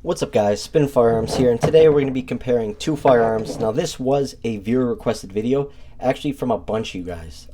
What's up guys, Spin Firearms here, and today we're going to be comparing two firearms. Now this was a viewer requested video, actually from a bunch of you guys.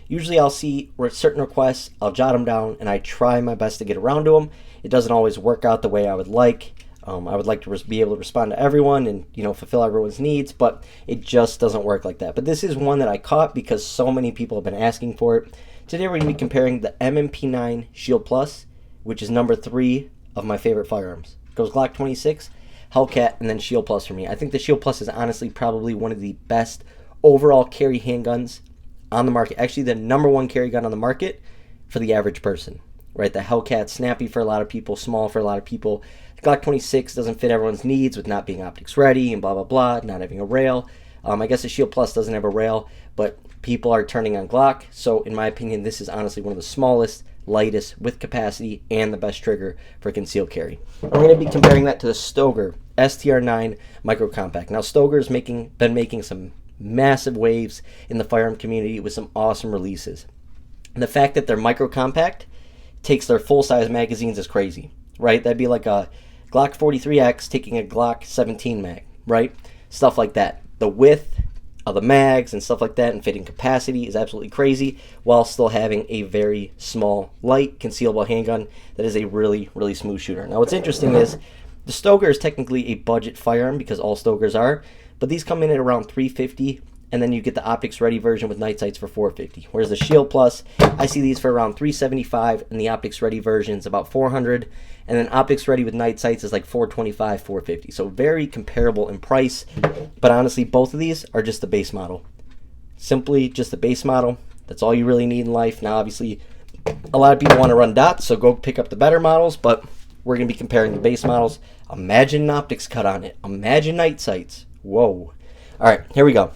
Usually I'll see certain requests, I'll jot them down, and I try my best to get around to them. It doesn't always work out the way I would like. I would like to be able to respond to everyone and fulfill everyone's needs, but it just doesn't work like that. But this is one that I caught because so many people have been asking for it. Today we're going to be comparing the MMP9 Shield Plus, which is number 3 of my favorite firearms. Goes Glock 26, Hellcat, and then Shield Plus for me. I think the Shield Plus is honestly probably one of the best overall carry handguns on the market. Actually, the number 1 carry gun on the market for the average person, right? The Hellcat's snappy for a lot of people, small for a lot of people. The Glock 26 doesn't fit everyone's needs with not being optics ready and blah, blah, blah, not having a rail. I guess the Shield Plus doesn't have a rail, but people are turning on Glock. So in my opinion, this is honestly one of the smallest, lightest, with capacity, and the best trigger for concealed carry. I'm going to be comparing that to the Stoeger STR9 Micro Compact. Now Stoeger's been making some massive waves in the firearm community with some awesome releases. And the fact that they're Micro Compact takes their full-size magazines is crazy, right? That'd be like a Glock 43X taking a Glock 17 mag, right? Stuff like that. The width of the mags and stuff like that and fitting capacity is absolutely crazy, while still having a very small, light, concealable handgun that is a really, really smooth shooter. Now what's interesting is the Stoeger is technically a budget firearm because all Stoegers are, but these come in at around $350, and then you get the optics ready version with night sights for $450. Whereas the Shield Plus, I see these for around $375, and the optics ready version is about $400, and then optics ready with night sights is like $425, $450. So very comparable in price, but honestly, both of these are just the base model. Simply just the base model. That's all you really need in life. Now, obviously, a lot of people want to run dots, so go pick up the better models, but we're going to be comparing the base models. Imagine an optics cut on it. Imagine night sights. Whoa. All right, here we go.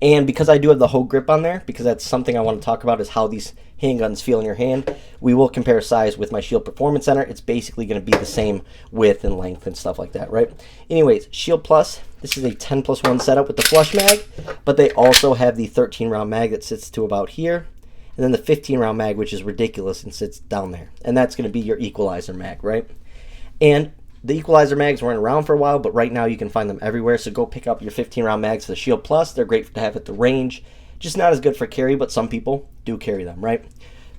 And because I do have the whole grip on there, because that's something I want to talk about is how these handguns feel in your hand, we will compare size with my Shield Performance Center. It's basically going to be the same width and length and stuff like that, right? Anyways, Shield Plus, this is a 10+1 setup with the flush mag, but they also have the 13-round mag that sits to about here, and then the 15-round mag, which is ridiculous and sits down there. And that's going to be your equalizer mag, right? And the equalizer mags weren't around for a while, but right now you can find them everywhere. So go pick up your 15-round mags for the Shield Plus. They're great to have at the range. Just not as good for carry, but some people do carry them, right?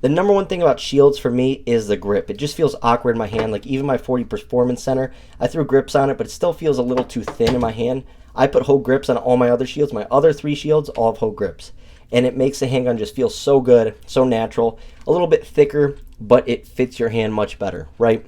The number one thing about Shields for me is the grip. It just feels awkward in my hand. Like even my 40 Performance Center, I threw grips on it, but it still feels a little too thin in my hand. I put whole grips on all my other Shields. My other 3 Shields all have whole grips. And it makes the handgun just feel so good, so natural. A little bit thicker, but it fits your hand much better, right?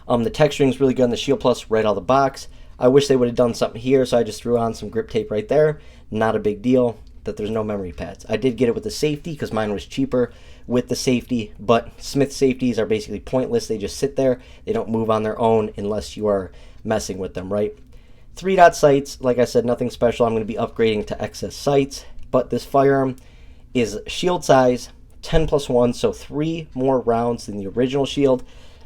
The texturing is really good on the Shield Plus right out of the box. I wish they would have done something here, so I just threw on some grip tape right there. Not a big deal that there's no memory pads. I did get it with the safety because mine was cheaper with the safety, but Smith safeties are basically pointless. They just sit there. They don't move on their own unless you are messing with them, right? 3-dot sights, like I said, nothing special. I'm going to be upgrading to XS sights, but this firearm is Shield size, 10+1, so 3 more rounds than the original Shield.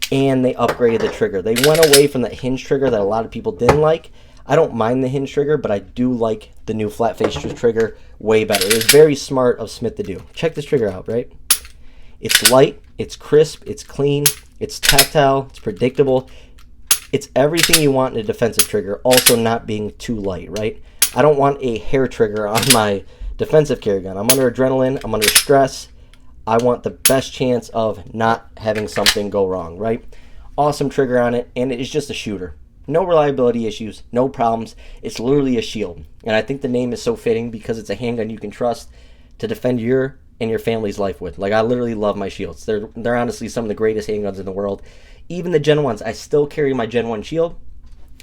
And they upgraded the trigger. They went away from the hinge trigger that a lot of people didn't like. I don't mind the hinge trigger, but I do like the new flat face trigger way better. It was very smart of Smith to do. Check this trigger out, right? It's light, it's crisp, it's clean, it's tactile, it's predictable. It's everything you want in a defensive trigger, also not being too light, right? I don't want a hair trigger on my defensive carry gun. I'm under adrenaline, I'm under stress. I want the best chance of not having something go wrong, right? Awesome trigger on it, and it is just a shooter. No reliability issues, no problems. It's literally a shield. And I think the name is so fitting because it's a handgun you can trust to defend your and your family's life with. Like, I literally love my Shields. They're honestly some of the greatest handguns in the world. Even the Gen 1s, I still carry my Gen 1 Shield.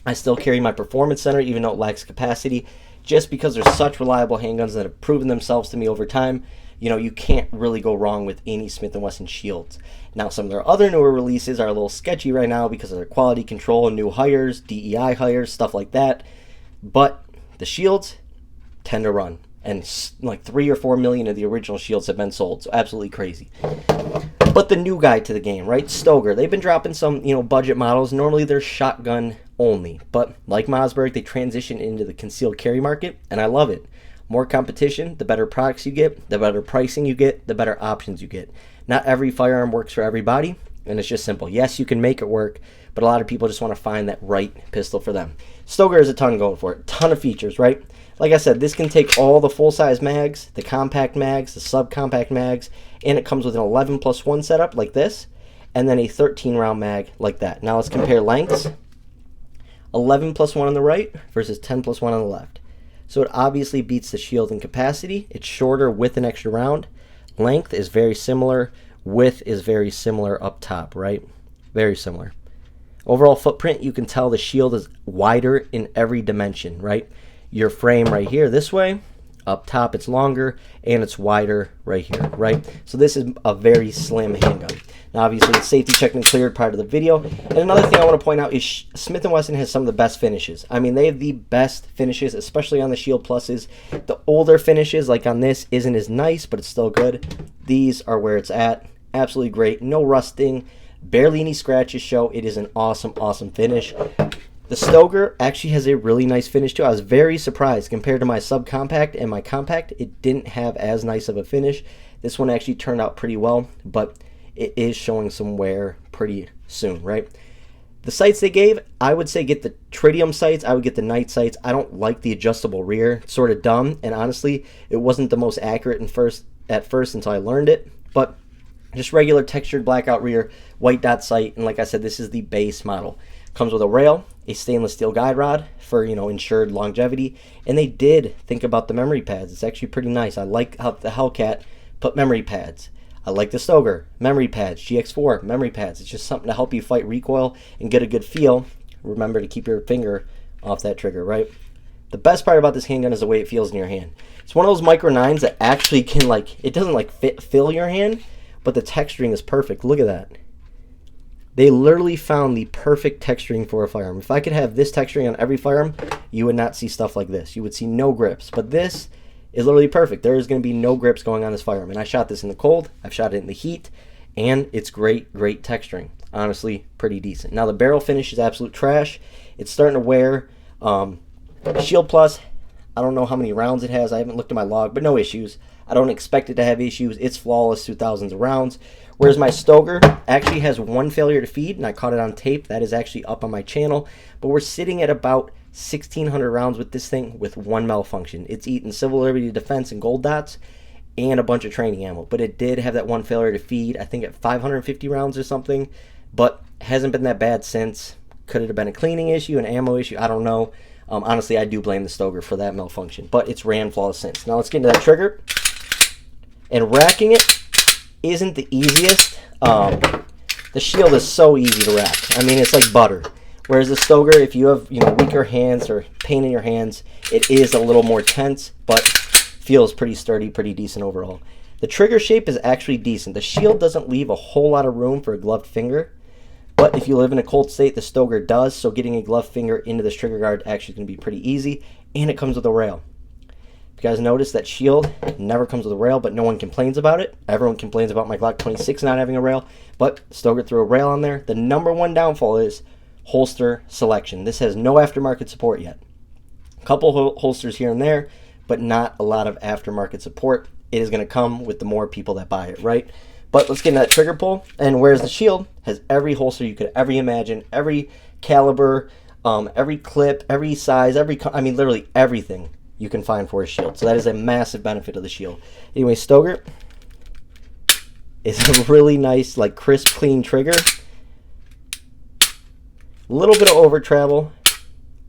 I still carry my Performance Center, even though it lacks capacity, just because they're such reliable handguns that have proven themselves to me over time. You can't really go wrong with any Smith & Wesson Shields. Now, some of their other newer releases are a little sketchy right now because of their quality control and new hires, DEI hires, stuff like that. But the Shields tend to run. And like 3 or 4 million of the original Shields have been sold. So absolutely crazy. But the new guy to the game, right? Stoeger. They've been dropping some, budget models. Normally they're shotgun only. But like Mossberg, they transition into the concealed carry market. And I love it. More competition, the better products you get, the better pricing you get, the better options you get. Not every firearm works for everybody, and it's just simple. Yes, you can make it work, but a lot of people just want to find that right pistol for them. Stoeger has a ton going for it, ton of features, right? Like I said, this can take all the full-size mags, the compact mags, the subcompact mags, and it comes with an 11+1 setup like this, and then a 13-round mag like that. Now let's compare lengths. 11+1 on the right versus 10+1 on the left. So it obviously beats the Shield in capacity. It's shorter with an extra round. Length is very similar. Width is very similar up top, right? Very similar. Overall footprint, you can tell the Shield is wider in every dimension, right? Your frame right here this way, up top it's longer, and it's wider right here, right? So this is a very slim handgun. Now obviously it's safety checked and cleared part of the video. And another thing I want to point out is Smith & Wesson has some of the best finishes. I mean, they have the best finishes, especially on the Shield Pluses. The older finishes, like on this, isn't as nice, but it's still good. These are where it's at. Absolutely great. No rusting, barely any scratches show. It is an awesome, awesome finish. The Stoeger actually has a really nice finish too. I was very surprised compared to my subcompact and my compact. It didn't have as nice of a finish. This one actually turned out pretty well, but it is showing some wear pretty soon, right? The sights they gave, I would say get the tritium sights. I would get the night sights. I don't like the adjustable rear. It's sort of dumb, and honestly, it wasn't the most accurate at first until I learned it, but just regular textured blackout rear, white dot sight, and like I said, this is the base model. Comes with a rail, a stainless steel guide rod for, ensured longevity, and they did think about the memory pads. It's actually pretty nice. I like how the Hellcat put memory pads. I like the Stoeger, memory pads, GX4, memory pads. It's just something to help you fight recoil and get a good feel. Remember to keep your finger off that trigger, right? The best part about this handgun is the way it feels in your hand. It's one of those micro 9s that actually can, it doesn't fill your hand, but the texturing is perfect. Look at that. They literally found the perfect texturing for a firearm. If I could have this texturing on every firearm, you would not see stuff like this. You would see no grips. But this is literally perfect. There is going to be no grips going on this firearm. And I shot this in the cold. I've shot it in the heat. And it's great, great texturing. Honestly, pretty decent. Now, the barrel finish is absolute trash. It's starting to wear. Shield Plus, I don't know how many rounds it has. I haven't looked at my log, but no issues. I don't expect it to have issues. It's flawless through thousands of rounds. Whereas my Stoeger actually has one failure to feed, and I caught it on tape. That is actually up on my channel. But we're sitting at about 1,600 rounds with this thing with one malfunction. It's eaten Civil Liberty Defense and gold dots and a bunch of training ammo. But it did have that one failure to feed, I think at 550 rounds or something. But hasn't been that bad since. Could it have been a cleaning issue, an ammo issue? I don't know. Honestly, I do blame the Stoeger for that malfunction. But it's ran flawless since. Now let's get into that trigger. And racking it isn't the easiest. The Shield is so easy to rack. I mean, it's like butter. Whereas the Stoeger, if you have weaker hands or pain in your hands, it is a little more tense, but feels pretty sturdy, pretty decent overall. The trigger shape is actually decent. The Shield doesn't leave a whole lot of room for a gloved finger, but if you live in a cold state, the Stoeger does. So getting a gloved finger into this trigger guard actually is going to be pretty easy, and it comes with a rail. If you guys notice that Shield never comes with a rail, but no one complains about it. Everyone complains about my Glock 26 not having a rail, but Stoeger threw a rail on there. The number one downfall is holster selection. This has no aftermarket support yet. A couple holsters here and there, but not a lot of aftermarket support. It is going to come with the more people that buy it, right? But let's get into that trigger pull. And whereas the Shield has every holster you could ever imagine, every caliber, every clip, every size, literally everything you can find for a Shield. So that is a massive benefit of the Shield. Anyway, Stoeger is a really nice, crisp, clean trigger. A little bit of over travel,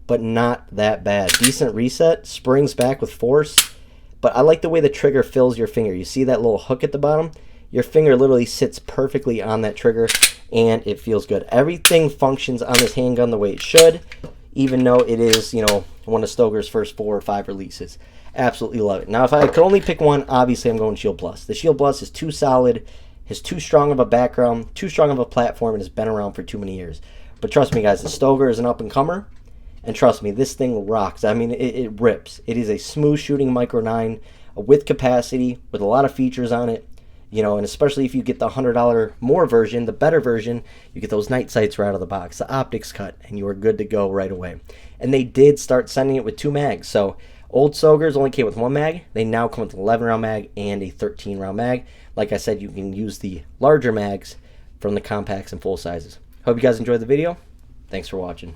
but not that bad. Decent reset, springs back with force. But I like the way the trigger fills your finger. You see that little hook at the bottom? Your finger literally sits perfectly on that trigger, and it feels good. Everything functions on this handgun the way it should, even though it is, one of Stoeger's first 4 or 5 releases. Absolutely love it. Now, if I could only pick one, obviously I'm going Shield Plus. The Shield Plus is too solid, has too strong of a background, too strong of a platform, and has been around for too many years. But trust me, guys, the Stoeger is an up-and-comer, and trust me, this thing rocks. I mean, it rips. It is a smooth-shooting Micro 9 with capacity, with a lot of features on it. And especially if you get the $100 more version, the better version, you get those night sights right out of the box, the optics cut, and you are good to go right away. And they did start sending it with 2 mags. So old Stoegers only came with 1 mag. They now come with an 11-round mag and a 13-round mag. Like I said, you can use the larger mags from the compacts and full sizes. Hope you guys enjoyed the video. Thanks for watching.